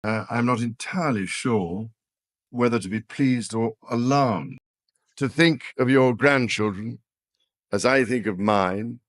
I'm not entirely sure whether to be pleased or alarmed. To think of your grandchildren as I think of mine.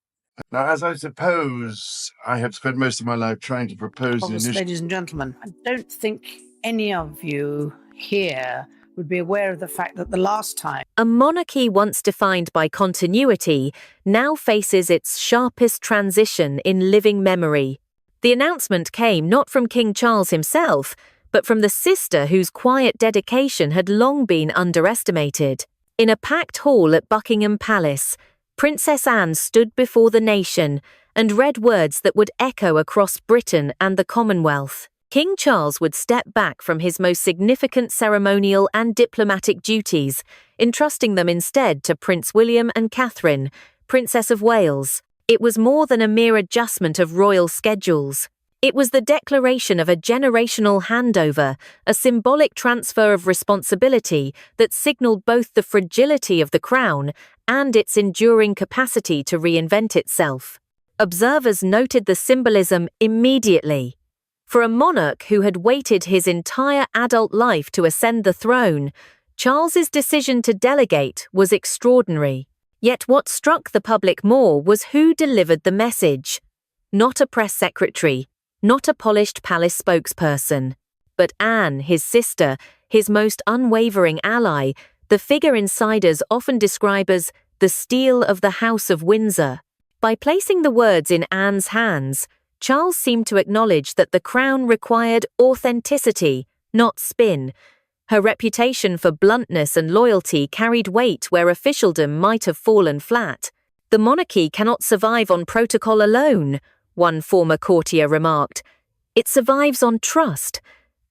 Now, as I suppose I have spent most of my life trying to propose an initiative. Ladies and gentlemen, I don't think any of you here would be aware of the fact that the last time A monarchy once defined by continuity now faces its sharpest transition in living memory. The announcement came not from King Charles himself, but from the sister whose quiet dedication had long been underestimated. In a packed hall at Buckingham Palace, Princess Anne stood before the nation and read words that would echo across Britain and the Commonwealth. King Charles would step back from his most significant ceremonial and diplomatic duties, entrusting them instead to Prince William and Catherine, Princess of Wales. It was more than a mere adjustment of royal schedules. It was the declaration of a generational handover, a symbolic transfer of responsibility that signaled both the fragility of the crown and its enduring capacity to reinvent itself. Observers noted the symbolism immediately. For a monarch who had waited his entire adult life to ascend the throne, Charles's decision to delegate was extraordinary. Yet what struck the public more was who delivered the message. Not a press secretary, not a polished palace spokesperson, but Anne, his sister, his most unwavering ally, the figure insiders often describe as the steel of the House of Windsor. By placing the words in Anne's hands, Charles seemed to acknowledge that the crown required authenticity, not spin. Her reputation for bluntness and loyalty carried weight where officialdom might have fallen flat. The monarchy cannot survive on protocol alone, one former courtier remarked. It survives on trust.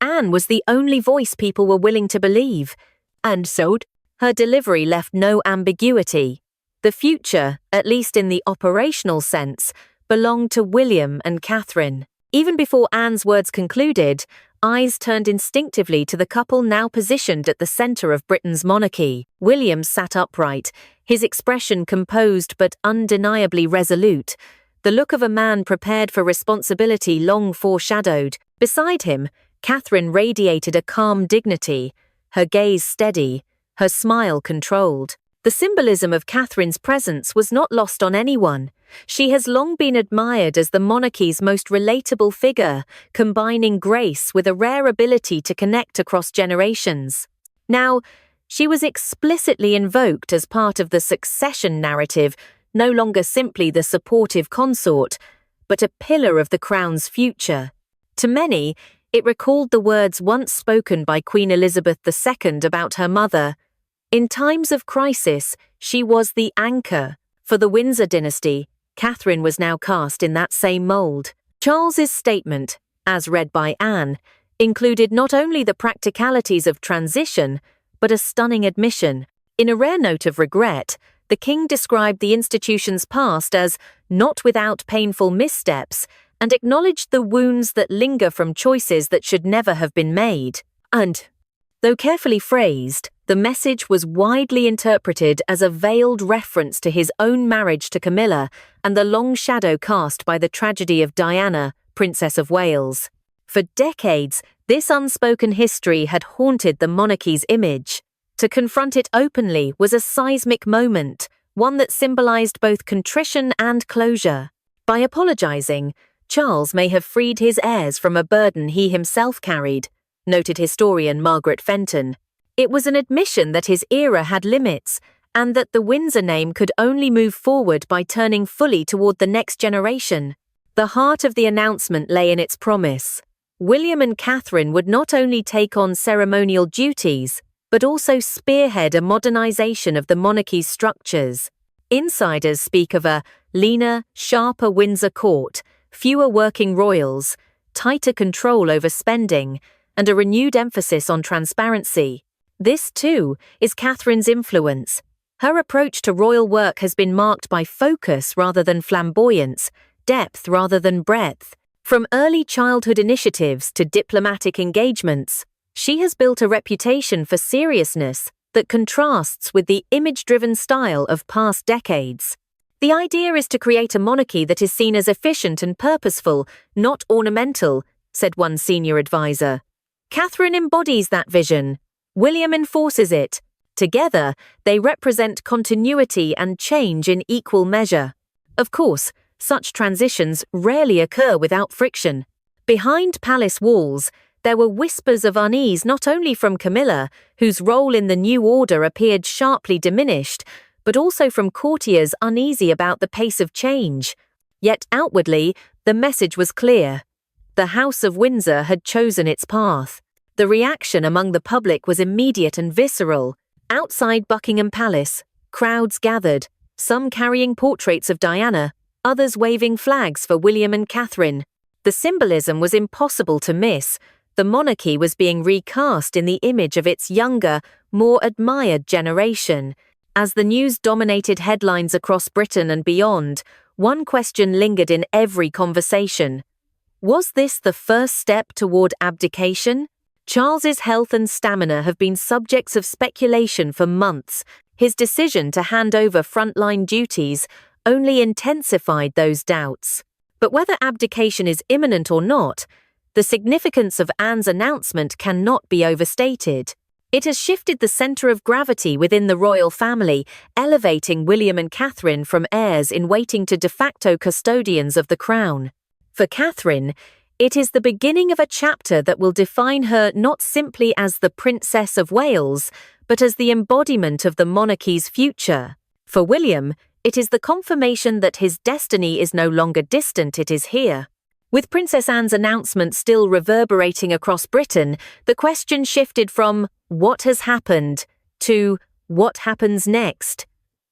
Anne was the only voice people were willing to believe. And so, her delivery left no ambiguity. The future, at least in the operational sense, belonged to William and Catherine. Even before Anne's words concluded, eyes turned instinctively to the couple now positioned at the centre of Britain's monarchy. William sat upright, his expression composed but undeniably resolute, the look of a man prepared for responsibility long foreshadowed. Beside him, Catherine radiated a calm dignity, her gaze steady, her smile controlled. The symbolism of Catherine's presence was not lost on anyone. She has long been admired as the monarchy's most relatable figure, combining grace with a rare ability to connect across generations. Now, she was explicitly invoked as part of the succession narrative, no longer simply the supportive consort, but a pillar of the crown's future. To many, it recalled the words once spoken by Queen Elizabeth II about her mother. In times of crisis, she was the anchor. For the Windsor dynasty, Catherine was now cast in that same mould. Charles's statement, as read by Anne, included not only the practicalities of transition, but a stunning admission. In a rare note of regret, the king described the institution's past as not without painful missteps and acknowledged the wounds that linger from choices that should never have been made. And, though carefully phrased, the message was widely interpreted as a veiled reference to his own marriage to Camilla and the long shadow cast by the tragedy of Diana, Princess of Wales. For decades, this unspoken history had haunted the monarchy's image. To confront it openly was a seismic moment, one that symbolized both contrition and closure. By apologizing, Charles may have freed his heirs from a burden he himself carried, noted historian Margaret Fenton. It was an admission that his era had limits, and that the Windsor name could only move forward by turning fully toward the next generation. The heart of the announcement lay in its promise. William and Catherine would not only take on ceremonial duties, but also spearhead a modernization of the monarchy's structures. Insiders speak of a leaner, sharper Windsor court, fewer working royals, tighter control over spending, and a renewed emphasis on transparency. This, too, is Catherine's influence. Her approach to royal work has been marked by focus rather than flamboyance, depth rather than breadth. From early childhood initiatives to diplomatic engagements, she has built a reputation for seriousness that contrasts with the image-driven style of past decades. The idea is to create a monarchy that is seen as efficient and purposeful, not ornamental, said one senior advisor. Catherine embodies that vision. William enforces it. Together, they represent continuity and change in equal measure. Of course, such transitions rarely occur without friction. Behind palace walls, there were whispers of unease not only from Camilla, whose role in the new order appeared sharply diminished, but also from courtiers uneasy about the pace of change. Yet outwardly, the message was clear. The House of Windsor had chosen its path. The reaction among the public was immediate and visceral. Outside Buckingham Palace, crowds gathered, some carrying portraits of Diana, others waving flags for William and Catherine. The symbolism was impossible to miss. The monarchy was being recast in the image of its younger, more admired generation. As the news dominated headlines across Britain and beyond, one question lingered in every conversation. Was this the first step toward abdication? Charles's health and stamina have been subjects of speculation for months. His decision to hand over frontline duties only intensified those doubts. But whether abdication is imminent or not, the significance of Anne's announcement cannot be overstated. It has shifted the center of gravity within the royal family, elevating William and Catherine from heirs in waiting to de facto custodians of the crown. For Catherine, it is the beginning of a chapter that will define her not simply as the Princess of Wales, but as the embodiment of the monarchy's future. For William, it is the confirmation that his destiny is no longer distant, it is here. With Princess Anne's announcement still reverberating across Britain, the question shifted from "what has happened" to "what happens next?"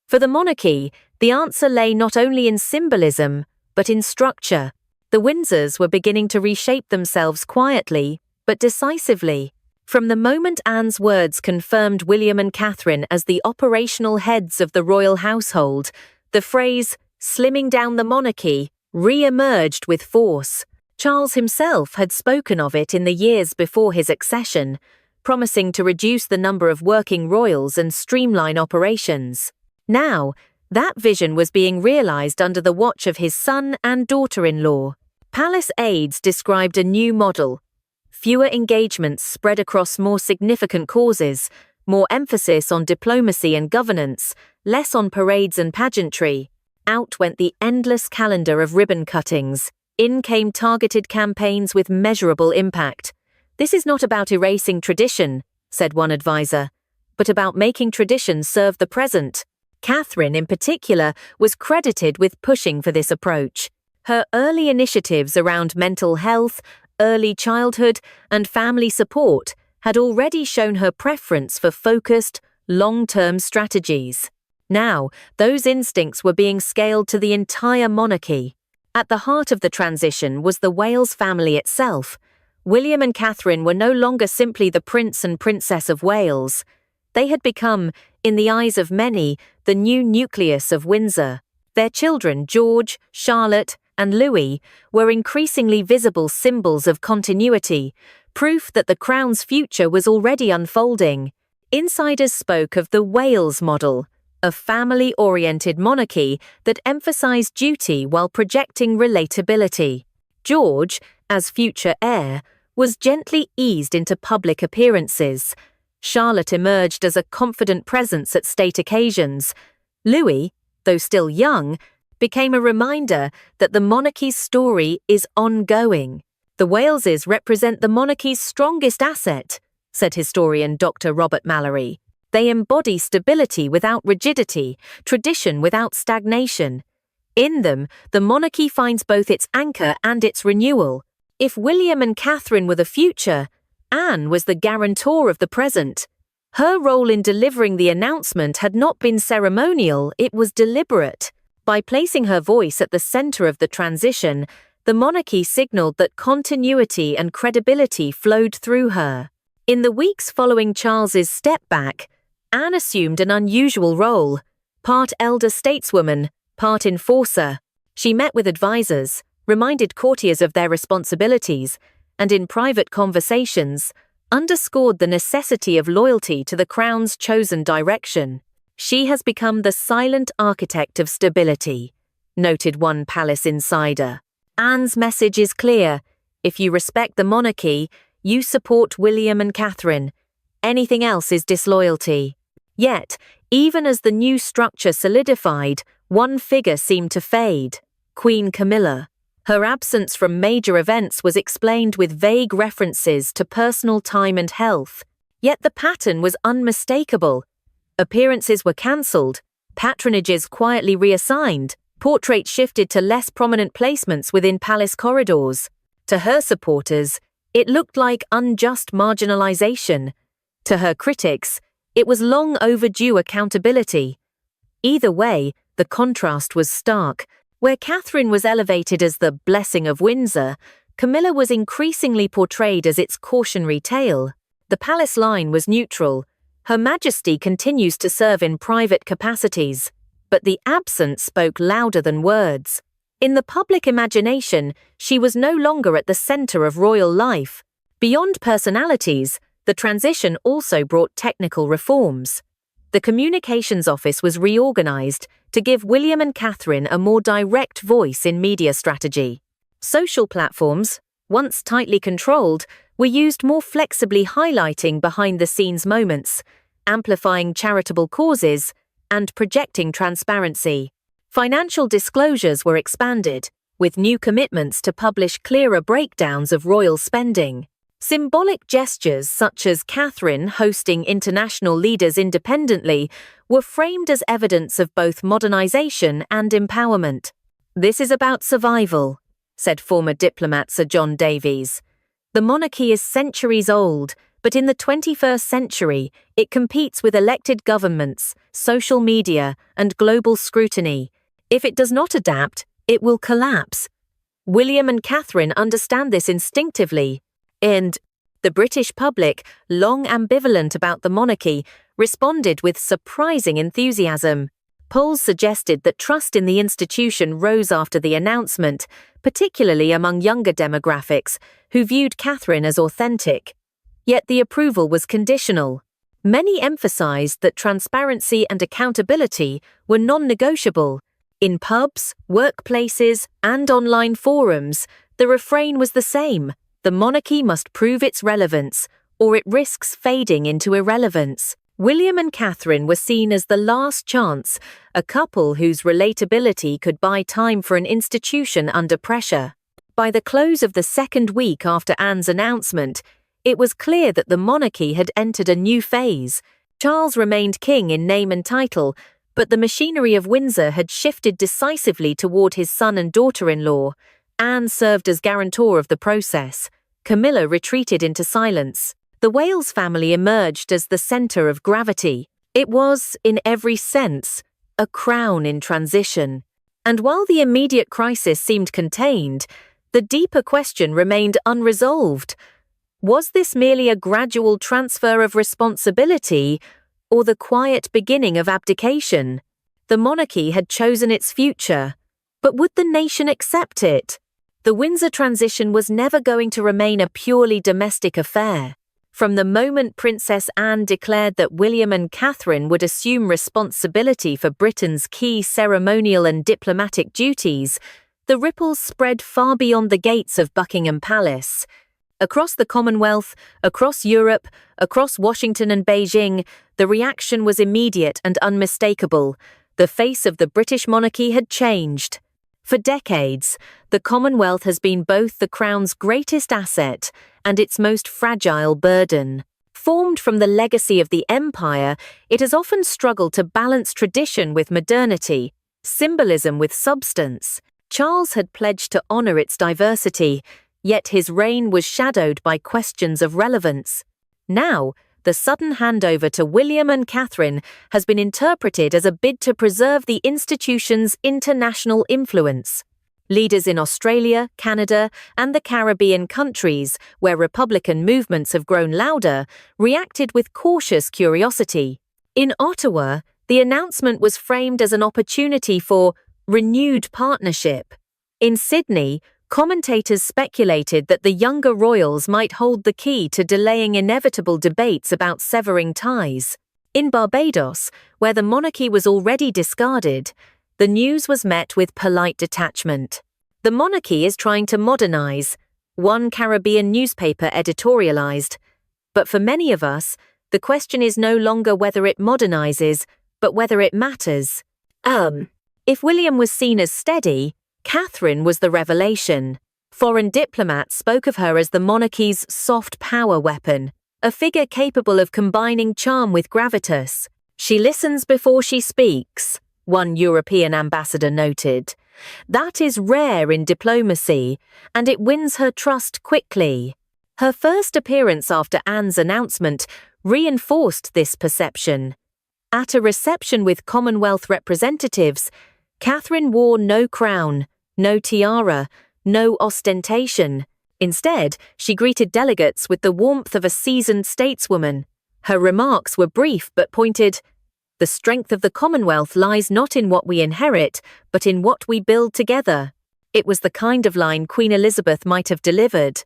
For the monarchy, the answer lay not only in symbolism, but in structure. The Windsors were beginning to reshape themselves quietly, but decisively. From the moment Anne's words confirmed William and Catherine as the operational heads of the royal household, the phrase "slimming down the monarchy" re-emerged with force. Charles himself had spoken of it in the years before his accession, promising to reduce the number of working royals and streamline operations. Now, that vision was being realized under the watch of his son and daughter-in-law. Palace aides described a new model. Fewer engagements spread across more significant causes, more emphasis on diplomacy and governance, less on parades and pageantry. Out went the endless calendar of ribbon cuttings. In came targeted campaigns with measurable impact. "This is not about erasing tradition," said one advisor, "but about making tradition serve the present." Catherine, in particular, was credited with pushing for this approach. Her early initiatives around mental health, early childhood, and family support had already shown her preference for focused, long-term strategies. Now, those instincts were being scaled to the entire monarchy. At the heart of the transition was the Wales family itself. William and Catherine were no longer simply the Prince and Princess of Wales. They had become, in the eyes of many, the new nucleus of Windsor. Their children, George, Charlotte, and Louis, were increasingly visible symbols of continuity, proof that the crown's future was already unfolding. Insiders spoke of the Wales model, a family-oriented monarchy that emphasized duty while projecting relatability. George, as future heir, was gently eased into public appearances. Charlotte emerged as a confident presence at state occasions. Louis, though still young, became a reminder that the monarchy's story is ongoing. "The Waleses represent the monarchy's strongest asset," said historian Dr. Robert Mallory. "They embody stability without rigidity, tradition without stagnation. In them, the monarchy finds both its anchor and its renewal. If William and Catherine were the future, Anne was the guarantor of the present. Her role in delivering the announcement had not been ceremonial, it was deliberate. By placing her voice at the center of the transition, the monarchy signaled that continuity and credibility flowed through her. In the weeks following Charles's step back, Anne assumed an unusual role, part elder stateswoman, part enforcer. She met with advisors, reminded courtiers of their responsibilities, and in private conversations, underscored the necessity of loyalty to the crown's chosen direction. "She has become the silent architect of stability," noted one palace insider. Anne's message is clear. If you respect the monarchy, You support William and Catherine. Anything else is disloyalty. Yet, even as the new structure solidified, one figure seemed to fade: Queen Camilla. Her absence from major events was explained with vague references to personal time and health. Yet the pattern was unmistakable. Appearances were cancelled, patronages quietly reassigned, portraits shifted to less prominent placements within palace corridors. To her supporters, it looked like unjust marginalization. To her critics, it was long overdue accountability. Either way, the contrast was stark. Where Catherine was elevated as the blessing of Windsor, Camilla was increasingly portrayed as its cautionary tale. The palace line was neutral. Her Majesty continues to serve in private capacities, but the absence spoke louder than words. In the public imagination, she was no longer at the center of royal life. Beyond personalities, the transition also brought technical reforms. The communications office was reorganized to give William and Catherine a more direct voice in media strategy. Social platforms, once tightly controlled, were used more flexibly, highlighting behind-the-scenes moments, amplifying charitable causes, and projecting transparency. Financial disclosures were expanded, with new commitments to publish clearer breakdowns of royal spending. Symbolic gestures such as Catherine hosting international leaders independently were framed as evidence of both modernization and empowerment. "This is about survival," said former diplomat Sir John Davies. "The monarchy is centuries old, but in the 21st century, it competes with elected governments, social media, and global scrutiny. If it does not adapt, it will collapse." William and Catherine understand this instinctively. And the British public, long ambivalent about the monarchy, responded with surprising enthusiasm. Polls suggested that trust in the institution rose after the announcement, particularly among younger demographics, who viewed Catherine as authentic. Yet the approval was conditional. Many emphasized that transparency and accountability were non-negotiable. In pubs, workplaces, and online forums, the refrain was the same: the monarchy must prove its relevance, or it risks fading into irrelevance. William and Catherine were seen as the last chance, a couple whose relatability could buy time for an institution under pressure. By the close of the second week after Anne's announcement, it was clear that the monarchy had entered a new phase. Charles remained king in name and title, but the machinery of Windsor had shifted decisively toward his son and daughter-in-law. Anne served as guarantor of the process. Camilla retreated into silence. The Wales family emerged as the center of gravity. It was, in every sense, a crown in transition. And while the immediate crisis seemed contained, the deeper question remained unresolved. Was this merely a gradual transfer of responsibility, or the quiet beginning of abdication? The monarchy had chosen its future, but would the nation accept it? The Windsor transition was never going to remain a purely domestic affair. From the moment Princess Anne declared that William and Catherine would assume responsibility for Britain's key ceremonial and diplomatic duties, the ripples spread far beyond the gates of Buckingham Palace. Across the Commonwealth, across Europe, across Washington and Beijing, the reaction was immediate and unmistakable. The face of the British monarchy had changed. For decades, the Commonwealth has been both the Crown's greatest asset and its most fragile burden. Formed from the legacy of the Empire, it has often struggled to balance tradition with modernity, symbolism with substance. Charles had pledged to honor its diversity, yet his reign was shadowed by questions of relevance. Now, the sudden handover to William and Catherine has been interpreted as a bid to preserve the institution's international influence. Leaders in Australia, Canada, and the Caribbean countries, where Republican movements have grown louder, reacted with cautious curiosity. In Ottawa, the announcement was framed as an opportunity for renewed partnership. In Sydney, commentators speculated that the younger royals might hold the key to delaying inevitable debates about severing ties. In Barbados, where the monarchy was already discarded, the news was met with polite detachment. The monarchy is trying to modernize, one Caribbean newspaper editorialized. But for many of us, the question is no longer whether it modernizes, but whether it matters. If William was seen as steady, Catherine was the revelation. Foreign diplomats spoke of her as the monarchy's soft power weapon, a figure capable of combining charm with gravitas. She listens before she speaks, one European ambassador noted. That is rare in diplomacy, and it wins her trust quickly. Her first appearance after Anne's announcement reinforced this perception. At a reception with Commonwealth representatives, Catherine wore no crown, no tiara, no ostentation. Instead, she greeted delegates with the warmth of a seasoned stateswoman. Her remarks were brief but pointed. The strength of the Commonwealth lies not in what we inherit, but in what we build together. It was the kind of line Queen Elizabeth might have delivered.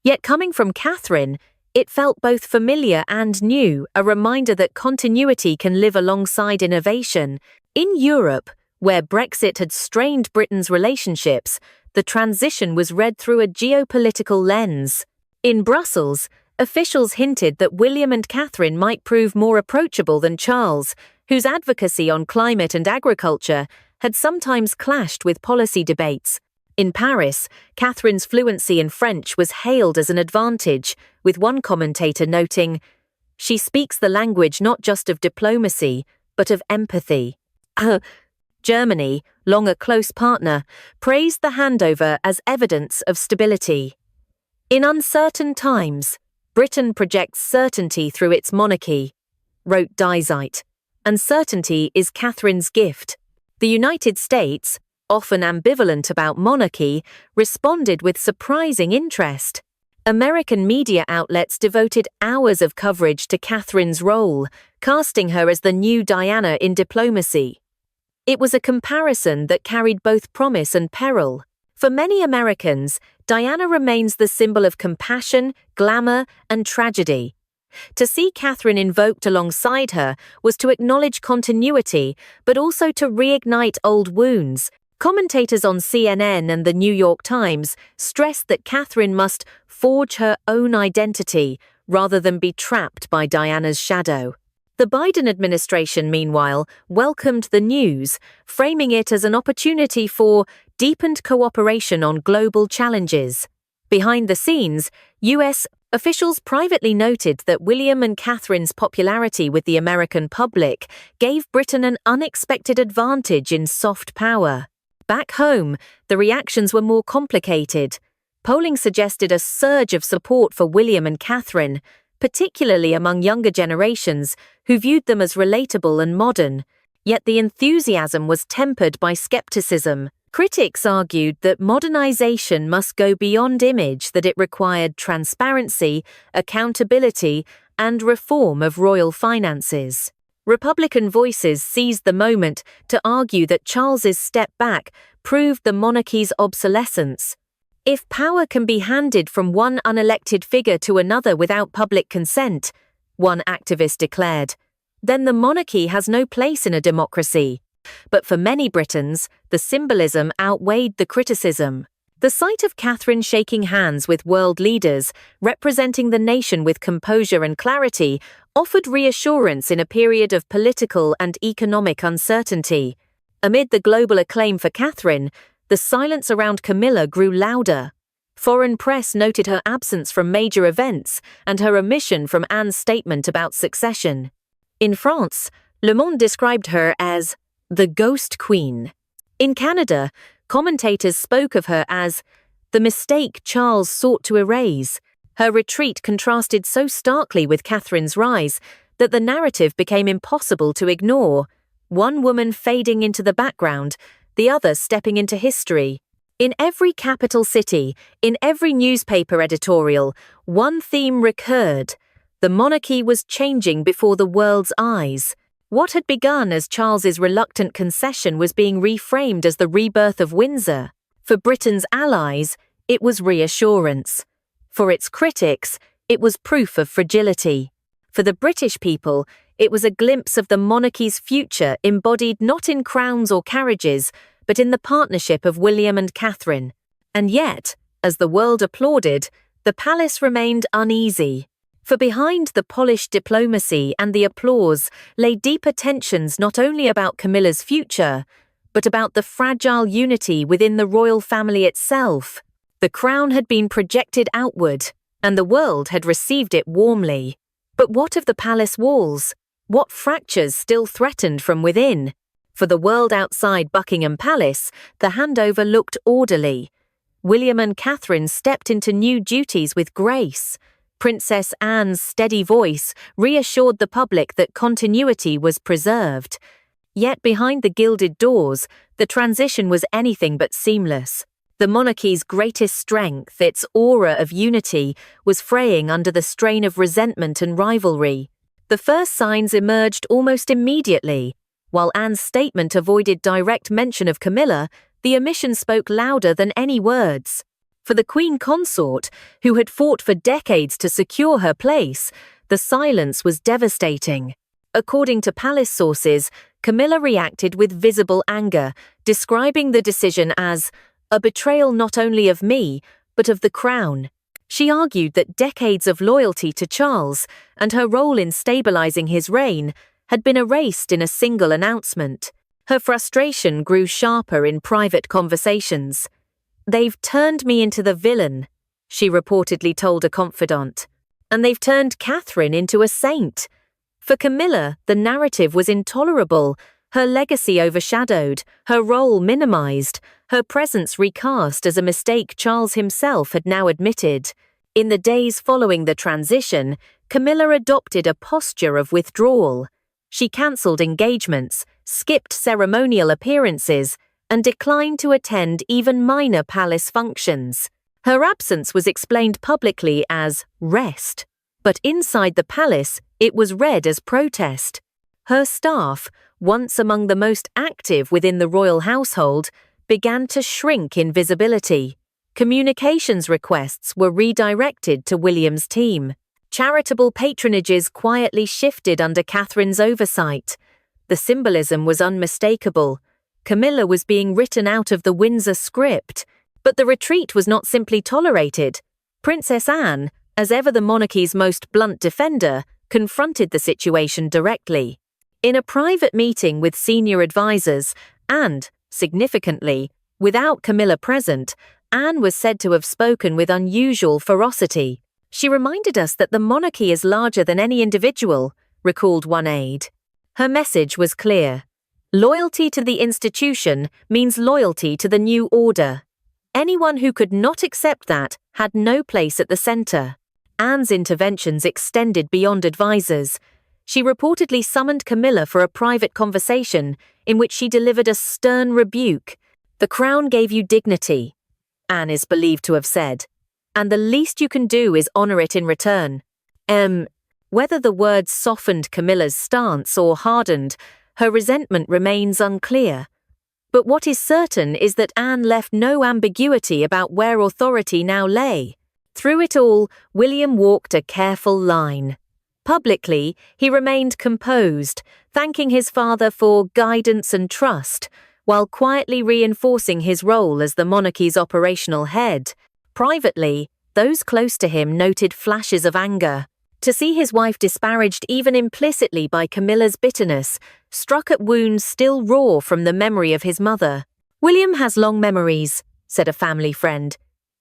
Yet coming from Catherine, it felt both familiar and new, a reminder that continuity can live alongside innovation. In Europe, where Brexit had strained Britain's relationships, the transition was read through a geopolitical lens. In Brussels, officials hinted that William and Catherine might prove more approachable than Charles, whose advocacy on climate and agriculture had sometimes clashed with policy debates. In Paris, Catherine's fluency in French was hailed as an advantage, with one commentator noting, "She speaks the language not just of diplomacy, but of empathy." Germany, long a close partner, praised the handover as evidence of stability. In uncertain times, Britain projects certainty through its monarchy, wrote Dysart. Uncertainty is Catherine's gift. The United States, often ambivalent about monarchy, responded with surprising interest. American media outlets devoted hours of coverage to Catherine's role, casting her as the new Diana in diplomacy. It was a comparison that carried both promise and peril. For many Americans, Diana remains the symbol of compassion, glamour, and tragedy. To see Catherine invoked alongside her was to acknowledge continuity, but also to reignite old wounds. Commentators on CNN and the New York Times stressed that Catherine must forge her own identity rather than be trapped by Diana's shadow. The Biden administration, meanwhile, welcomed the news, framing it as an opportunity for deepened cooperation on global challenges. Behind the scenes, U.S. officials privately noted that William and Catherine's popularity with the American public gave Britain an unexpected advantage in soft power. Back home, the reactions were more complicated. Polling suggested a surge of support for William and Catherine, particularly among younger generations who viewed them as relatable and modern. Yet the enthusiasm was tempered by skepticism. Critics argued that modernization must go beyond image, that it required transparency, accountability, and reform of royal finances. Republican voices seized the moment to argue that Charles's step back proved the monarchy's obsolescence. If power can be handed from one unelected figure to another without public consent, one activist declared, then the monarchy has no place in a democracy. But for many Britons, the symbolism outweighed the criticism. The sight of Catherine shaking hands with world leaders, representing the nation with composure and clarity, offered reassurance in a period of political and economic uncertainty. Amid the global acclaim for Catherine, the silence around Camilla grew louder. Foreign press noted her absence from major events and her omission from Anne's statement about succession. In France, Le Monde described her as the Ghost Queen. In Canada, commentators spoke of her as the mistake Charles sought to erase. Her retreat contrasted so starkly with Catherine's rise that the narrative became impossible to ignore, one woman fading into the background, the other stepping into history. In every capital city, in every newspaper editorial, one theme recurred. The monarchy was changing before the world's eyes. What had begun as Charles's reluctant concession was being reframed as the rebirth of Windsor. For Britain's allies, it was reassurance. For its critics, it was proof of fragility. For the British people, it was a glimpse of the monarchy's future embodied not in crowns or carriages, but in the partnership of William and Catherine. And yet, as the world applauded, the palace remained uneasy. For behind the polished diplomacy and the applause lay deeper tensions not only about Camilla's future, but about the fragile unity within the royal family itself. The crown had been projected outward, and the world had received it warmly. But what of the palace walls? What fractures still threatened from within? For the world outside Buckingham Palace, the handover looked orderly. William and Catherine stepped into new duties with grace. Princess Anne's steady voice reassured the public that continuity was preserved. Yet behind the gilded doors, the transition was anything but seamless. The monarchy's greatest strength, its aura of unity, was fraying under the strain of resentment and rivalry. The first signs emerged almost immediately. While Anne's statement avoided direct mention of Camilla, the omission spoke louder than any words. For the Queen Consort, who had fought for decades to secure her place, the silence was devastating. According to palace sources, Camilla reacted with visible anger, describing the decision as a betrayal not only of me, but of the crown. She argued that decades of loyalty to Charles and her role in stabilizing his reign had been erased in a single announcement. Her frustration grew sharper in private conversations. "They've turned me into the villain," she reportedly told a confidant. "And they've turned Catherine into a saint." For Camilla, the narrative was intolerable, her legacy overshadowed, her role minimized, her presence recast as a mistake Charles himself had now admitted. In the days following the transition, Camilla adopted a posture of withdrawal. She cancelled engagements, skipped ceremonial appearances, and declined to attend even minor palace functions. Her absence was explained publicly as rest, but inside the palace it was read as protest. Her staff, once among the most active within the royal household, began to shrink in visibility. Communications requests were redirected to William's team. Charitable patronages quietly shifted under Catherine's oversight. The symbolism was unmistakable. Camilla was being written out of the Windsor script. But the retreat was not simply tolerated. Princess Anne, as ever the monarchy's most blunt defender, confronted the situation directly. In a private meeting with senior advisors and, significantly, without Camilla present, Anne was said to have spoken with unusual ferocity. "She reminded us that the monarchy is larger than any individual," recalled one aide. Her message was clear. Loyalty to the institution means loyalty to the new order. Anyone who could not accept that had no place at the center. Anne's interventions extended beyond advisors. She reportedly summoned Camilla for a private conversation in which she delivered a stern rebuke. "The crown gave you dignity," Anne is believed to have said, "and the least you can do is honor it in return." Whether the words softened Camilla's stance or hardened, her resentment remains unclear. But what is certain is that Anne left no ambiguity about where authority now lay. Through it all, William walked a careful line. Publicly, he remained composed, thanking his father for guidance and trust, while quietly reinforcing his role as the monarchy's operational head. Privately, those close to him noted flashes of anger. To see his wife disparaged even implicitly by Camilla's bitterness struck at wounds still raw from the memory of his mother. "William has long memories," said a family friend.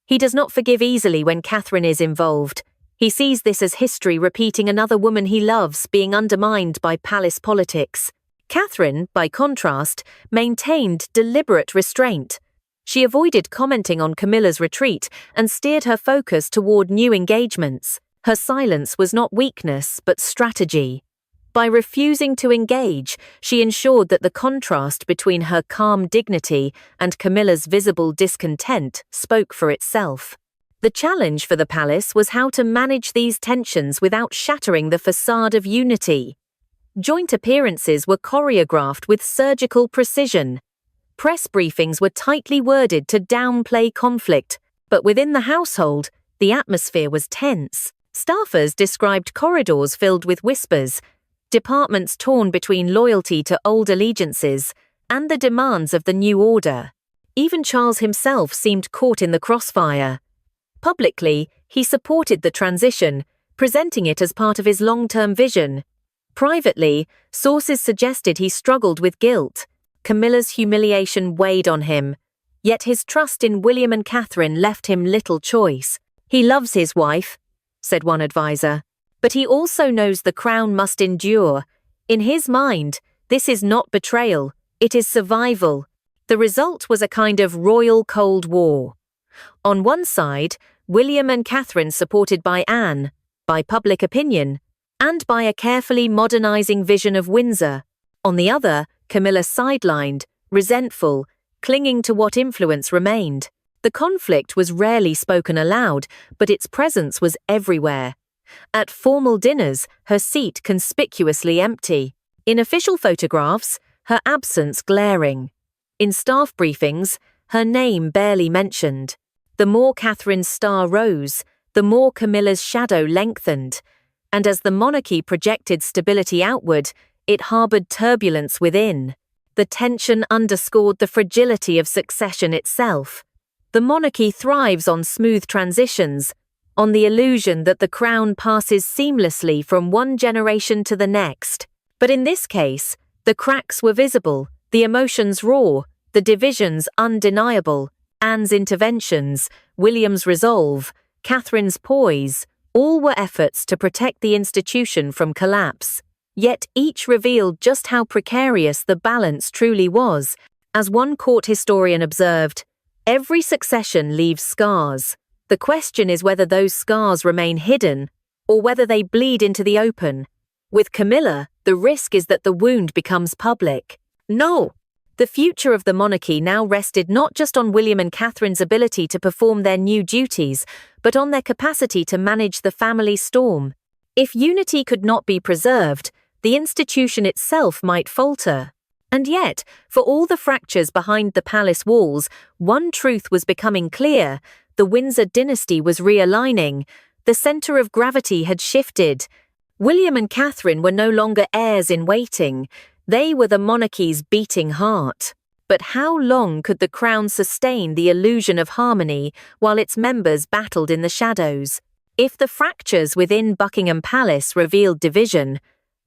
"He does not forgive easily when Catherine is involved. He sees this as history repeating another woman he loves being undermined by palace politics." Catherine, by contrast, maintained deliberate restraint. She avoided commenting on Camilla's retreat and steered her focus toward new engagements. Her silence was not weakness, but strategy. By refusing to engage, she ensured that the contrast between her calm dignity and Camilla's visible discontent spoke for itself. The challenge for the palace was how to manage these tensions without shattering the facade of unity. Joint appearances were choreographed with surgical precision. Press briefings were tightly worded to downplay conflict, but within the household, the atmosphere was tense. Staffers described corridors filled with whispers, departments torn between loyalty to old allegiances and the demands of the new order. Even Charles himself seemed caught in the crossfire. Publicly, he supported the transition, presenting it as part of his long-term vision. Privately, sources suggested he struggled with guilt. Camilla's humiliation weighed on him. Yet his trust in William and Catherine left him little choice. "He loves his wife," said one advisor, "but he also knows the crown must endure. In his mind, this is not betrayal, it is survival." The result was a kind of royal Cold War. On one side, William and Catherine supported by Anne, by public opinion, and by a carefully modernizing vision of Windsor. On the other, Camilla sidelined, resentful, clinging to what influence remained. The conflict was rarely spoken aloud, but its presence was everywhere. At formal dinners, her seat conspicuously empty. In official photographs, her absence glaring. In staff briefings, her name barely mentioned. The more Catherine's star rose, the more Camilla's shadow lengthened. And as the monarchy projected stability outward, it harbored turbulence within. The tension underscored the fragility of succession itself. The monarchy thrives on smooth transitions, on the illusion that the crown passes seamlessly from one generation to the next. But in this case, the cracks were visible, the emotions raw, the divisions undeniable. Anne's interventions, William's resolve, Catherine's poise, all were efforts to protect the institution from collapse. Yet each revealed just how precarious the balance truly was. As one court historian observed, "Every succession leaves scars. The question is whether those scars remain hidden, or whether they bleed into the open." With Camilla, the risk is that the wound becomes public. No! The future of the monarchy now rested not just on William and Catherine's ability to perform their new duties, but on their capacity to manage the family storm. If unity could not be preserved, the institution itself might falter. And yet, for all the fractures behind the palace walls, one truth was becoming clear: the Windsor dynasty was realigning. The center of gravity had shifted. William and Catherine were no longer heirs in waiting. They were the monarchy's beating heart. But how long could the crown sustain the illusion of harmony while its members battled in the shadows? If the fractures within Buckingham Palace revealed division,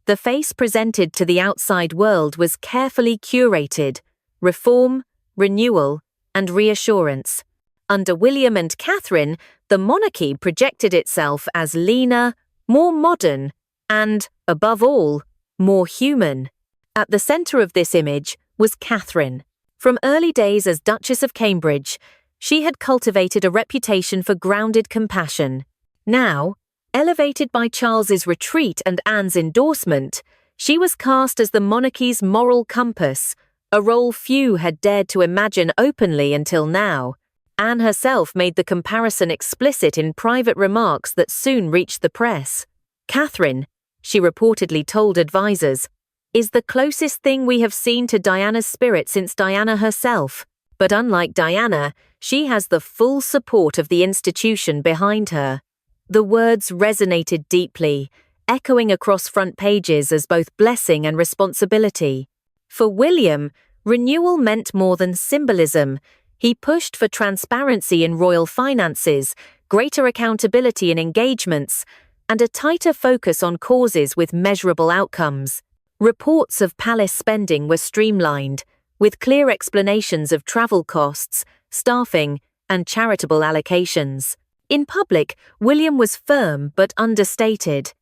the face presented to the outside world was carefully curated: reform, renewal, and reassurance. Under William and Catherine, the monarchy projected itself as leaner, more modern, and, above all, more human. At the center of this image was Catherine. From early days as Duchess of Cambridge, she had cultivated a reputation for grounded compassion. Now, elevated by Charles's retreat and Anne's endorsement, she was cast as the monarchy's moral compass, a role few had dared to imagine openly until now. Anne herself made the comparison explicit in private remarks that soon reached the press. "Catherine," she reportedly told advisers, "is the closest thing we have seen to Diana's spirit since Diana herself. But unlike Diana, she has the full support of the institution behind her." The words resonated deeply, echoing across front pages as both blessing and responsibility. For William, renewal meant more than symbolism. He pushed for transparency in royal finances, greater accountability in engagements, and a tighter focus on causes with measurable outcomes. Reports of palace spending were streamlined, with clear explanations of travel costs, staffing, and charitable allocations. In public, William was firm but understated.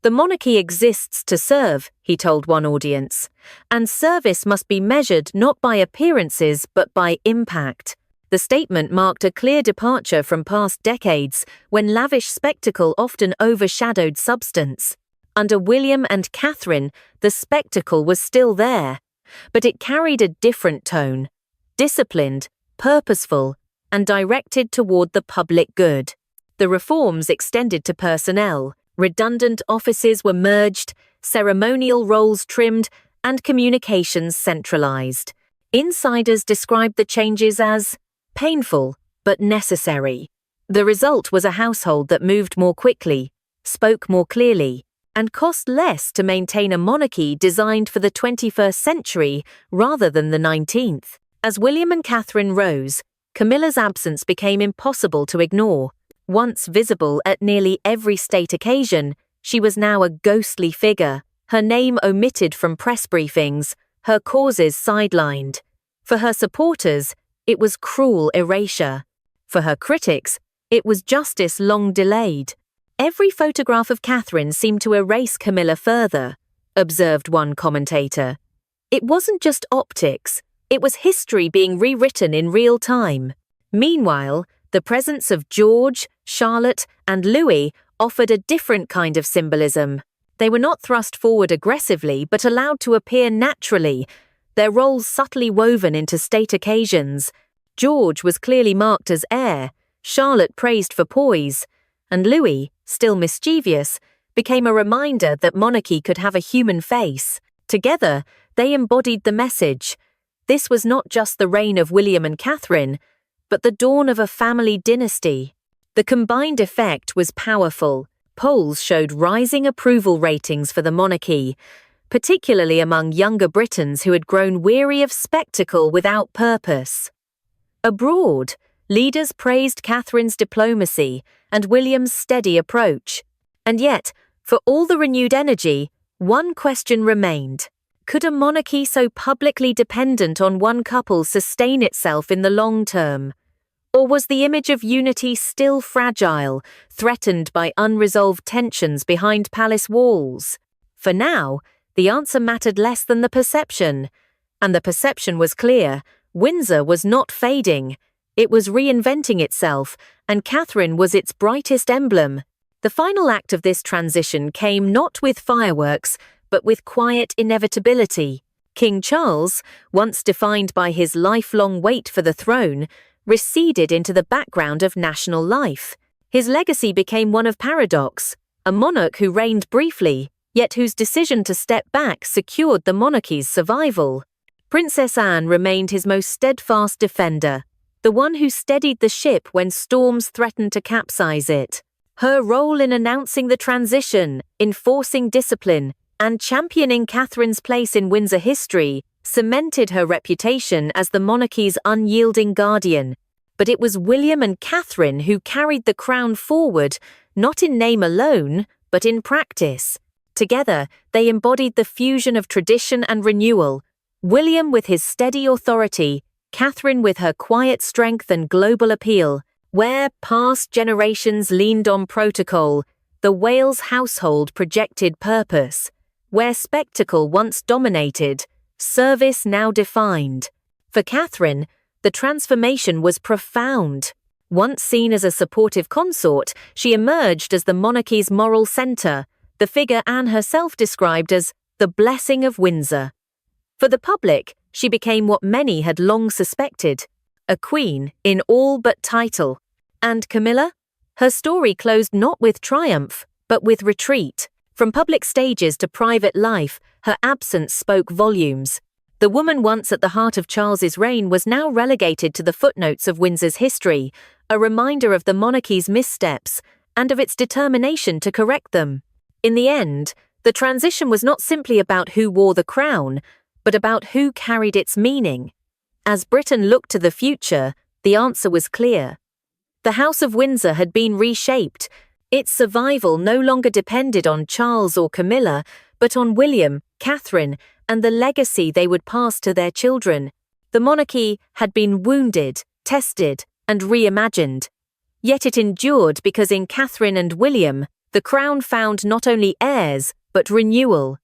"The monarchy exists to serve," he told one audience, "and service must be measured not by appearances but by impact." The statement marked a clear departure from past decades, when lavish spectacle often overshadowed substance. Under William and Catherine, the spectacle was still there, but it carried a different tone: disciplined, purposeful, and directed toward the public good. The reforms extended to personnel. Redundant offices were merged, ceremonial roles trimmed, and communications centralized. Insiders described the changes as painful but necessary. The result was a household that moved more quickly, spoke more clearly, and cost less to maintain a monarchy designed for the 21st century rather than the 19th. As William and Catherine rose, Camilla's absence became impossible to ignore. Once visible at nearly every state occasion, she was now a ghostly figure, her name omitted from press briefings, her causes sidelined. For her supporters, it was cruel erasure. For her critics, it was justice long delayed. Every photograph of Catherine seemed to erase Camilla further, observed one commentator. It wasn't just optics, it was history being rewritten in real time. Meanwhile, the presence of George, Charlotte, and Louis offered a different kind of symbolism. They were not thrust forward aggressively, but allowed to appear naturally, their roles subtly woven into state occasions. George was clearly marked as heir, Charlotte praised for poise, and Louis, still mischievous, became a reminder that monarchy could have a human face. Together, they embodied the message. This was not just the reign of William and Catherine, but the dawn of a family dynasty. The combined effect was powerful. Polls showed rising approval ratings for the monarchy, particularly among younger Britons who had grown weary of spectacle without purpose. Abroad, leaders praised Catherine's diplomacy and William's steady approach. And yet, for all the renewed energy, one question remained. Could a monarchy so publicly dependent on one couple sustain itself in the long term? Or was the image of unity still fragile, threatened by unresolved tensions behind palace walls? For now, the answer mattered less than the perception. And the perception was clear. Windsor was not fading. It was reinventing itself, and Catherine was its brightest emblem. The final act of this transition came not with fireworks, but with quiet inevitability. King Charles, once defined by his lifelong wait for the throne, receded into the background of national life. His legacy became one of paradox, a monarch who reigned briefly, yet whose decision to step back secured the monarchy's survival. Princess Anne remained his most steadfast defender, the one who steadied the ship when storms threatened to capsize it. Her role in announcing the transition, enforcing discipline, and championing Catherine's place in Windsor history cemented her reputation as the monarchy's unyielding guardian. But it was William and Catherine who carried the crown forward, not in name alone, but in practice. Together, they embodied the fusion of tradition and renewal. William with his steady authority, Catherine with her quiet strength and global appeal. Where past generations leaned on protocol, the Wales household projected purpose. Where spectacle once dominated, service now defined. For Catherine, the transformation was profound. Once seen as a supportive consort, she emerged as the monarchy's moral centre, the figure Anne herself described as the blessing of Windsor. For the public, she became what many had long suspected, a queen in all but title. And Camilla? Her story closed not with triumph, but with retreat. From public stages to private life, her absence spoke volumes. The woman once at the heart of Charles's reign was now relegated to the footnotes of Windsor's history, a reminder of the monarchy's missteps and of its determination to correct them. In the end, the transition was not simply about who wore the crown, but about who carried its meaning. As Britain looked to the future, the answer was clear. The House of Windsor had been reshaped. Its survival no longer depended on Charles or Camilla, but on William, Catherine, and the legacy they would pass to their children. The monarchy had been wounded, tested, and reimagined. Yet it endured because in Catherine and William, the crown found not only heirs, but renewal.